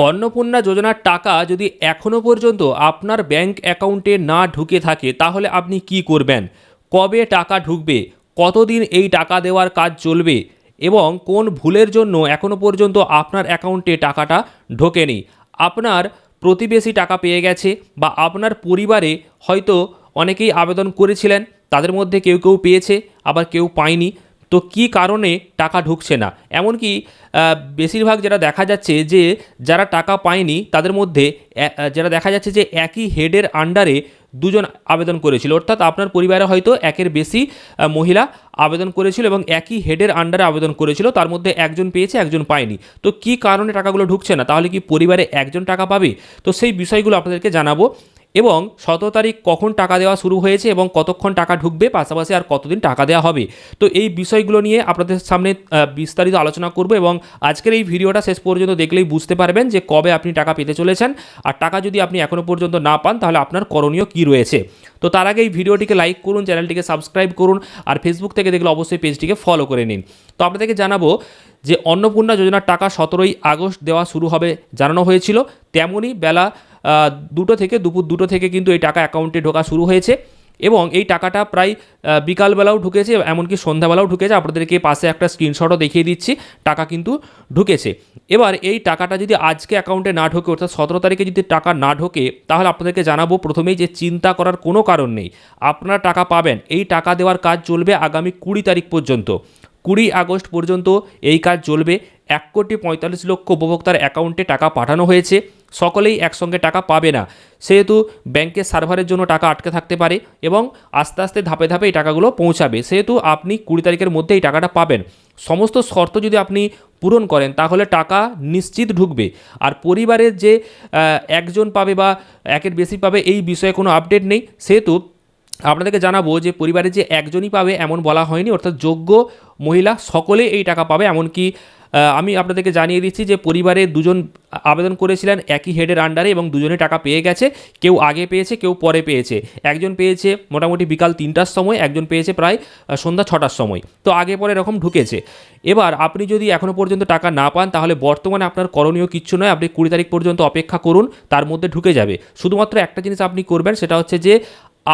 অন্নপূর্ণা যোজনার টাকা যদি এখনও পর্যন্ত আপনার ব্যাংক অ্যাকাউন্টে না ঢুকে থাকে তাহলে আপনি কি করবেন, কবে টাকা ঢুকবে, কতদিন এই টাকা দেওয়ার কাজ চলবে এবং কোন ভুলের জন্য এখনও পর্যন্ত আপনার অ্যাকাউন্টে টাকাটা ঢোকেনি। আপনার প্রতিবেশী টাকা পেয়ে গেছে বা আপনার পরিবারে হয়তো অনেকেই আবেদন করেছিলেন, তাদের মধ্যে কেউ কেউ পেয়েছে আবার কেউ পায়নি। তো কী কারণে টাকা ঢুকছে না? এমনকি বেশিরভাগ যেটা দেখা যাচ্ছে যে যারা টাকা পায়নি তাদের মধ্যে যেটা দেখা যাচ্ছে যে একই হেডের আন্ডারে দুজন আবেদন করেছিল, অর্থাৎ আপনার পরিবারে হয়তো একের বেশি মহিলা আবেদন করেছিল এবং একই হেডের আন্ডারে আবেদন করেছিল, তার মধ্যে একজন পেয়েছে একজন পায়নি। তো কী কারণে টাকাগুলো ঢুকছে না? তাহলে কি পরিবারে একজন টাকা পাবে? তো সেই বিষয়গুলো আপনাদেরকে জানাবো এবং 17 তারিখ কখন টাকা দেওয়া শুরু হয়েছে এবং কতক্ষণ টাকা ঢুকবে, পাশাপাশি আর কতদিন টাকা দেওয়া হবে। তো এই বিষয়গুলো নিয়ে আপনাদের সামনে বিস্তারিত আলোচনা করব এবং আজকের এই ভিডিওটা শেষ পর্যন্ত দেখলেই বুঝতে পারবেন যে কবে আপনি টাকা পেতে চলেছেন, আর টাকা যদি আপনি এখনও পর্যন্ত না পান তাহলে আপনার করণীয় কী রয়েছে। তো তার আগে এই ভিডিওটিকে লাইক করুন, চ্যানেলটিকে সাবস্ক্রাইব করুন, আর ফেসবুক থেকে দেখলে অবশ্যই পেজটিকে ফলো করে নিন। তো আপনাদেরকে জানাবো যে অন্নপূর্ণা যোজনার টাকা 17ই আগস্ট দেওয়া শুরু হবে জানানো হয়েছিল, তেমনই বেলা 2টো থেকে দুপুর 2টো থেকে কিন্তু এই টাকা অ্যাকাউন্টে ঢোকা শুরু হয়েছে এবং এই টাকাটা প্রায় বিকালবেলাও ঢুকেছে, এমনকি সন্ধ্যাবেলাও ঢুকেছে। আপনাদেরকে পাশে একটা স্ক্রিনশটও দেখিয়ে দিচ্ছি, টাকা কিন্তু ঢুকেছে। এবার এই টাকাটা যদি আজকে অ্যাকাউন্টে না ঢোকে, অর্থাৎ 17 তারিখে যদি টাকা না ঢোকে, তাহলে আপনাদেরকে জানাবো প্রথমেই যে চিন্তা করার কোনো কারণ নেই, আপনারা টাকা পাবেন। এই টাকা দেওয়ার কাজ চলবে আগামী 20 তারিখ পর্যন্ত। 20 আগস্ট পর্যন্ত এই কাজ চলবে। 1,45,00,000 উপভোক্তার অ্যাকাউন্টে টাকা পাঠানো হয়েছে, সকলেই একসঙ্গে টাকা পাবে না, সেহেতু ব্যাংকের সার্ভারের জন্য টাকা আটকে থাকতে পারে এবং আস্তে আস্তে ধাপে ধাপে এই টাকাগুলো পৌঁছাবে, সেহেতু আপনি 20 তারিখের মধ্যে এই টাকাটা পাবেন। সমস্ত শর্ত যদি আপনি পূরণ করেন তাহলে টাকা নিশ্চিত ঢুকবে। আর পরিবারের যে একজন পাবে বা একের বেশি পাবে এই বিষয়ে কোনো আপডেট নেই, সেহেতু আপনাদেরকে জানাবো যে পরিবারে যে একজনই পাবে এমন বলা হয়নি, অর্থাৎ যোগ্য মহিলা সকলে এই টাকা পাবে। এমনকি আমি আপনাদেরকে জানিয়ে দিচ্ছি যে পরিবারে দুজন আবেদন করেছিলেন একই হেডের আন্ডারে এবং দুজনে টাকা পেয়ে গেছে, কেউ আগে পেয়েছে কেউ পরে পেয়েছে। একজন পেয়েছে মোটামুটি বিকাল 3টার সময়, একজন পেয়েছে প্রায় সন্ধ্যা 6টার সময়। তো আগে পরে এরকম ঢুকেছে। এবার আপনি যদি এখনও পর্যন্ত টাকা না পান তাহলে বর্তমানে আপনার করণীয় কিচ্ছু নয়, আপনি 20 তারিখ পর্যন্ত অপেক্ষা করুন, তার মধ্যে ঢুকে যাবে। শুধুমাত্র একটা জিনিস আপনি করবেন, সেটা হচ্ছে যে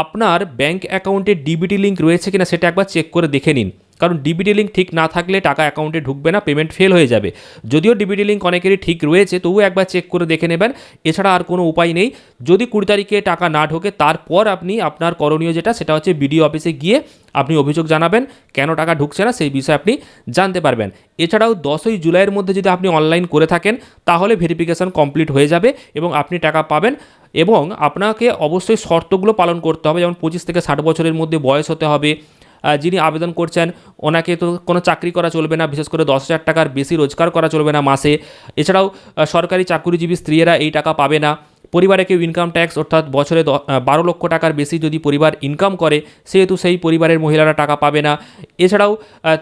আপনার ব্যাংক অ্যাকাউন্টে ডিবিটি লিঙ্ক রয়েছে কিনা সেটা একবার চেক করে দেখে নিন, কারণ ডিবিটি লিঙ্ক ঠিক না থাকলে টাকা অ্যাকাউন্টে ঢুকবে না, পেমেন্ট ফেল হয়ে যাবে। যদিও ডিবিটি লিঙ্ক অনেকেরই ঠিক রয়েছে, তবুও একবার চেক করে দেখে নেবেন, এছাড়া আর কোনো উপায় নেই। যদি 20 তারিখে টাকা না ঢোকে তারপর আপনি আপনার করণীয় যেটা সেটা হচ্ছে বিডিও অফিসে গিয়ে আপনি অভিযোগ জানাবেন, কেন টাকা ঢুকছে না সেই বিষয়ে আপনি জানতে পারবেন। এছাড়াও 10ই জুলাইয়ের মধ্যে যদি আপনি অনলাইন করে থাকেন তাহলে ভেরিফিকেশান কমপ্লিট হয়ে যাবে এবং আপনি টাকা পাবেন। এবং আপনাকে অবশ্যই শর্তগুলো পালন করতে হবে, যেমন 25 থেকে 60 বছরের মধ্যে বয়স হতে হবে। যিনি আবেদন করছেন ওনাকে তো কোনো চাকরি করা চলবে না, বিশেষ করে 10,000 টাকার বেশি রোজগার করা চলবে না মাসে। এছাড়াও সরকারি চাকরিজীবী স্ত্রীরা এই টাকা পাবে না। পরিবারে কেউ ইনকাম ট্যাক্স অর্থাৎ বছরে 12 লক্ষ টাকার বেশি যদি পরিবার ইনকাম করে, সেহেতু সেই পরিবারের মহিলারা টাকা পাবে না। এছাড়াও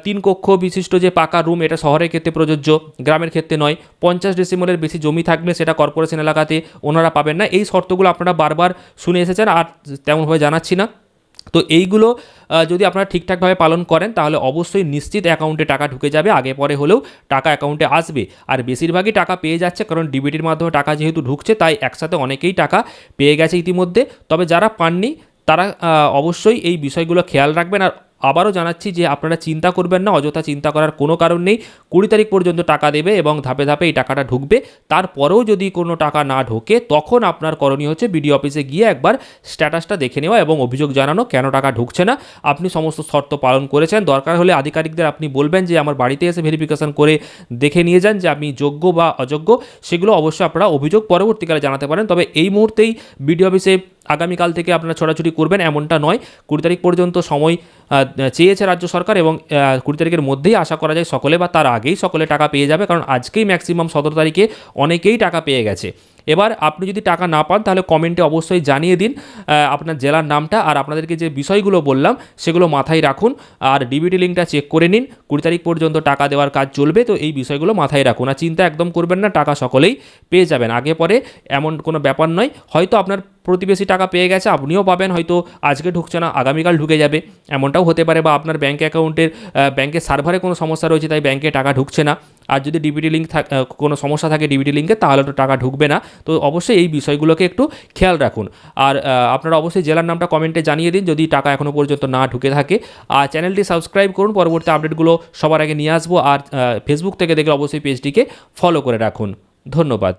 3 কক্ষ বিশিষ্ট যে পাকা রুম, এটা শহরের ক্ষেত্রে প্রযোজ্য, গ্রামের ক্ষেত্রে নয়। 50 ডেসিমেলের বেশি জমি থাকবে, সেটা কর্পোরেশন এলাকাতে ওনারা পাবেন না। এই শর্তগুলো আপনারা বারবার শুনে এসেছেন, আর তেমনভাবে জানাচ্ছি না। তো এইগুলো যদি আপনারা ঠিকঠাকভাবে পালন করেন তাহলে অবশ্যই নিশ্চিত অ্যাকাউন্টে টাকা ঢুকে যাবে, আগে পরে হলেও টাকা অ্যাকাউন্টে আসবে। আর বেশিরভাগই টাকা পেয়ে যাচ্ছে, কারণ ডিবিটির মাধ্যমে টাকা যেহেতু ঢুকছে তাই একসাথে অনেকেই টাকা পেয়ে গেছে ইতিমধ্যে। তবে যারা পাননি তারা অবশ্যই এই বিষয়গুলো খেয়াল রাখবেন। আর আবারও জানাচ্ছি যে আপনারা চিন্তা করবেন না, অযথা চিন্তা করার কোনো কারণ নেই। 20 তারিখ পর্যন্ত টাকা দেবে এবং ধাপে ধাপে এই টাকাটা ঢুকবে। তারপরেও যদি কোনো টাকা না ঢোকে তখন আপনার করণীয় হচ্ছে বিডিও অফিসে গিয়ে একবার স্ট্যাটাসটা দেখে নেওয়া এবং অভিযোগ জানানো, কেন টাকা ঢুকছে না। আপনি সমস্ত শর্ত পালন করেছেন, দরকার হলে আধিকারিকদের আপনি বলবেন যে আমার বাড়িতে এসে ভেরিফিকেশন করে দেখে নিয়ে যান যে আমি যোগ্য বা অযোগ্য। সেগুলো অবশ্যই আপনারা অভিযোগ পরবর্তীকালে জানাতে পারেন, তবে এই মুহূর্তেই বিডিও অফিসে আগামীকাল থেকে আপনারা ছোটাছুটি করবেন এমনটা নয়। 20 তারিখ পর্যন্ত সময় চেয়েছে রাজ্য সরকার এবং 20 তারিখের মধ্যেই আশা করা যায় সকলে বা তার আগেই সকলে টাকা পেয়ে যাবে, কারণ আজকেই ম্যাক্সিমাম 17 তারিখে অনেকেই টাকা পেয়ে গেছে। এবার আপনি যদি টাকা না পান তাহলে কমেন্টে অবশ্যই জানিয়ে দিন আপনার জেলার নামটা, আর আপনাদেরকে যে বিষয়গুলো বললাম সেগুলো মাথায় রাখুন। আর ডিবিটি লিঙ্কটা চেক করে নিন, 20 তারিখ পর্যন্ত টাকা দেওয়ার কাজ চলবে, তো এই বিষয়গুলো মাথায় রাখুন। আর চিন্তা একদম করবেন না, টাকা সকলেই পেয়ে যাবেন, আগে পরে এমন কোনো ব্যাপার নয়। হয়তো আপনার প্রতিবেশী টাকা পেয়ে গেছে, আপনিও পাবেন, হয়তো আজকে ঢুকছে না, আগামীকাল ঢুকে যাবে, এমনটাও হতে পারে। বা আপনার ব্যাঙ্ক অ্যাকাউন্টের ব্যাঙ্কের সার্ভারে কোনো সমস্যা রয়েছে, তাই ব্যাঙ্কে টাকা ঢুকছে না। আর যদি ডিবিটি লিঙ্ক কোনো সমস্যা থাকে ডিবিটি লিঙ্কে, তাহলে তো টাকা ঢুকবে না। তো অবশ্যই এই বিষয়গুলোকে একটু খেয়াল রাখুন। আর আপনারা অবশ্যই জেলার নামটা কমেন্টে জানিয়ে দিন যদি টাকা এখনও পর্যন্ত না ঢুকে থাকে। আর চ্যানেলটি সাবস্ক্রাইব করুন, পরবর্তী আপডেটগুলো সবার আগে নিয়ে আসবো। আর ফেসবুক থেকে দেখলে অবশ্যই পেজটিকে ফলো করে রাখুন। ধন্যবাদ।